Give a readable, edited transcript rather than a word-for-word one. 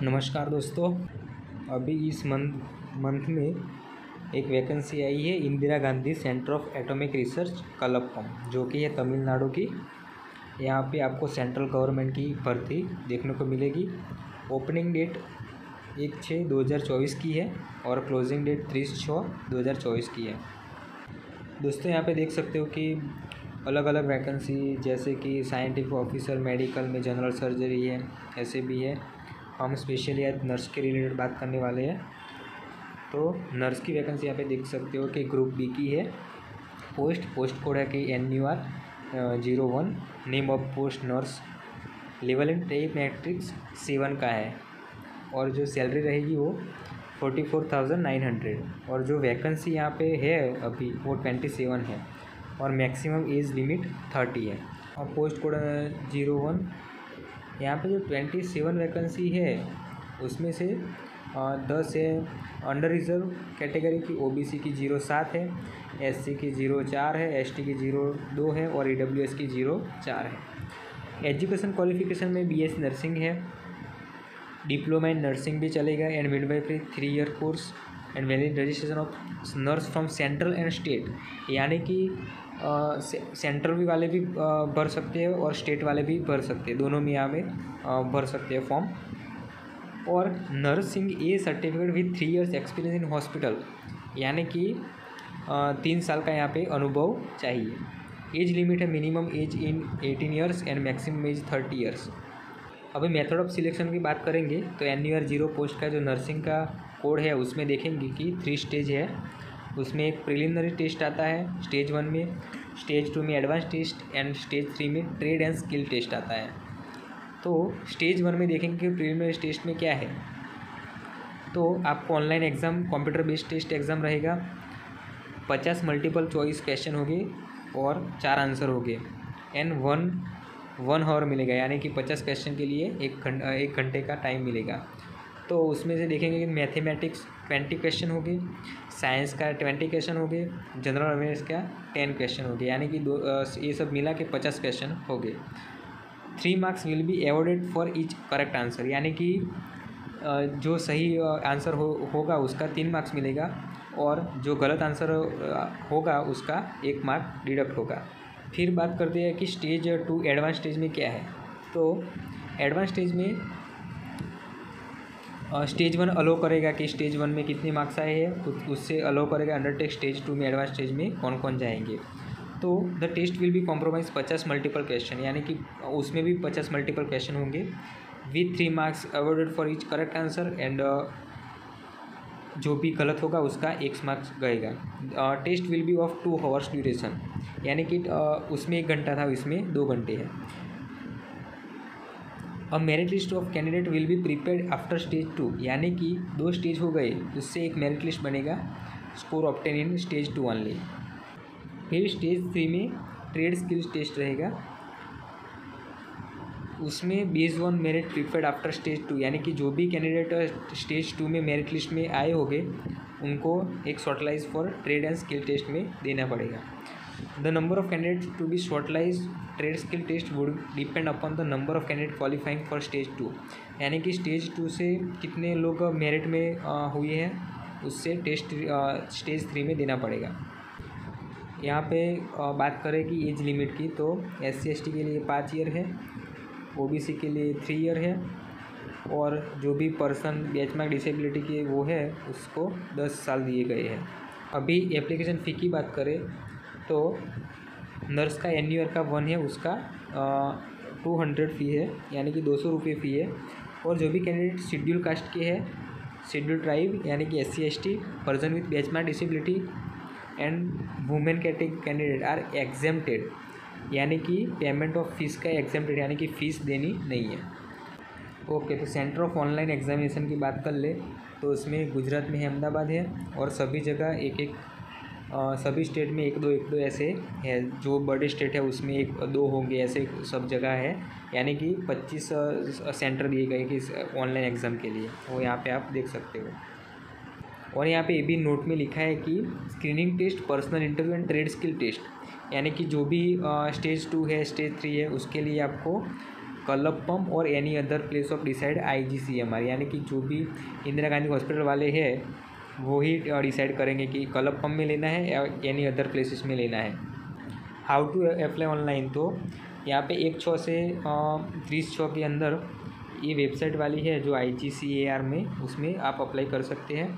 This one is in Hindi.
नमस्कार दोस्तों। अभी इस मंथ में एक वैकेंसी आई है Indira Gandhi centre of atomic research Kalpakkam, जो कि है तमिलनाडु की। यहाँ पे आपको सेंट्रल गवर्नमेंट की भर्ती देखने को मिलेगी। ओपनिंग डेट 1/6/2024 की है और क्लोजिंग डेट 30/6/2024 की है। दोस्तों यहाँ पे देख सकते हो कि अलग अलग वैकेंसी जैसे कि साइंटिफिक ऑफिसर, मेडिकल में जनरल सर्जरी है, ऐसे भी है। हम स्पेशली आज नर्स के रिलेटेड बात करने वाले हैं। तो नर्स की वैकेंसी यहाँ पे देख सकते हो कि ग्रुप बी की है। पोस्ट कोड है कि NUR 01। Name of post nurse. Level in टे मैट्रिक्स 7 का है और जो सैलरी रहेगी वो 44,900। और जो वैकेंसी यहाँ पे है अभी वो 27 है और मैक्सिमम एज लिमिट 30 है। और पोस्ट कोड 01। यहाँ पे जो 27 वैकेंसी है उसमें से 10 है अंडर रिजर्व कैटेगरी की, OBC की 07 है, SC की 04 है, ST की 02 है और EWS की 04 है। एजुकेशन क्वालिफिकेशन में BS नर्सिंग है, डिप्लोमा इन नर्सिंग भी चलेगा and midwifery 3 year course and valid registration of nurse from central and state. यानी कि सेंट्रल भी वाले भी भर सकते हैं और स्टेट वाले भी भर सकते हैं, दोनों में यहाँ में भर सकते हैं फॉर्म। और nursing a certificate with 3 years experience in hospital, यानी कि 3 साल का यहाँ पे अनुभव चाहिए। एज लिमिट है minimum age in 18 years and maximum age 30 years. अभी मेथड ऑफ सिलेक्शन की बात करेंगे तो NUR 0 पोस्ट का जो नर्सिंग का कोड है उसमें देखेंगे कि 3 स्टेज है। उसमें एक प्रिलिमिनरी टेस्ट आता है स्टेज 1 में, स्टेज 2 में एडवांस टेस्ट एंड स्टेज 3 में ट्रेड एंड स्किल टेस्ट आता है। तो स्टेज 1 में देखेंगे कि प्रिलिमिनरी टेस्ट में क्या है। तो आपको online exam, computer based test exam रहेगा। 50 मल्टीपल चॉइस क्वेश्चन होंगे और 4 आंसर होंगे एंड 1 आवर मिलेगा, यानी कि 50 क्वेश्चन के लिए 1 घंटे का टाइम मिलेगा। तो उसमें से देखेंगे कि मैथमेटिक्स 20 क्वेश्चन हो गए, साइंस का 20 क्वेश्चन हो गए, जनरल अवेयरनेस का 10 क्वेश्चन हो गए, यानी कि ये सब मिला के 50 क्वेश्चन हो गए। 3 marks will be awarded for each correct answer, यानी कि जो सही आंसर होगा उसका 3 मार्क्स मिलेगा और जो गलत आंसर होगा उसका 1 मार्क डिडक्ट होगा। फिर बात करते हैं कि स्टेज 2 एडवांस स्टेज में क्या है। तो एडवांस स्टेज में स्टेज 1 अलो करेगा कि स्टेज 1 में कितने मार्क्स आए हैं, उससे अलो करेगा अंडरटेक स्टेज 2 में एडवांस स्टेज में कौन कौन जाएंगे। तो the test will be compromise 50 multiple question, यानी कि उसमें भी 50 मल्टीपल क्वेश्चन होंगे with 3 marks awarded for each correct answer and जो भी गलत होगा उसका 1 मार्क्स गएगा। Test will be of 2 hours duration, यानी कि उसमें 1 घंटा था, इसमें 2 घंटे है। अब merit list of candidate will be prepared after stage 2, यानी कि 2 स्टेज हो गए उससे एक मेरिट लिस्ट बनेगा, score obtain in stage 2 only. फिर स्टेज 3 में ट्रेड स्किल्स टेस्ट रहेगा, उसमें based on merit prepared after stage 2, यानी कि जो भी कैंडिडेट स्टेज 2 में मेरिट लिस्ट में आए होंगे उनको एक shortlisted for trade and skill test में देना पड़ेगा। The number of candidates to be shortlisted trade skill test would depend upon the number of candidate qualifying for stage 2, यानी कि स्टेज 2 से कितने लोग मेरिट में हुए हैं उससे टेस्ट स्टेज 3 में देना पड़ेगा। यहाँ पे बात करें कि एज लिमिट की, तो SC ST के लिए 5 ईयर है, OBC के लिए 3 ईयर है और जो भी पर्सन बेंचमार्क डिसेबिलिटी के वो है उसको 10 साल दिए गए हैं। अभी एप्लीकेशन फ़ी की बात करें तो नर्स का NUR का 1 है, उसका 200 फ़ी है, यानी कि 200 रुपये फ़ी है। और जो भी कैंडिडेट शेड्यूल कास्ट के है, शेड्यूल ट्राइब यानी कि SC ST, person with benchmark disability and women candidate are exempted, यानी कि पेमेंट ऑफ फीस का एग्जेम्प्टेड, यानी कि फ़ीस देनी नहीं है। ओके, तो सेंटर ऑफ ऑनलाइन एग्जामिनेशन की बात कर ले तो उसमें गुजरात में अहमदाबाद है और सभी जगह एक सभी स्टेट में 1-2 ऐसे है। जो बड़े स्टेट है उसमें 1-2 होंगे, ऐसे सब जगह है, यानी कि 25 सेंटर दिए गए कि ऑनलाइन एग्ज़ाम के लिए, वो यहाँ पे आप देख सकते हो। और यहाँ पे ये भी नोट में लिखा है कि screening test, personal interview and trade skill test, यानी कि जो भी स्टेज 2 है, स्टेज 3 है, उसके लिए आपको कलपम और any other place of decide IGCMR, यानी कि जो भी इंदिरा गांधी हॉस्पिटल वाले हैं वो ही डिसाइड करेंगे कि कलपम में लेना है या एनी अदर प्लेसेस में लेना है। हाउ टू अप्लाई ऑनलाइन, तो यहाँ पे 1/6 से 30/6 के अंदर ये वेबसाइट वाली है जो IGCAR में, उसमें आप अप्लाई कर सकते हैं।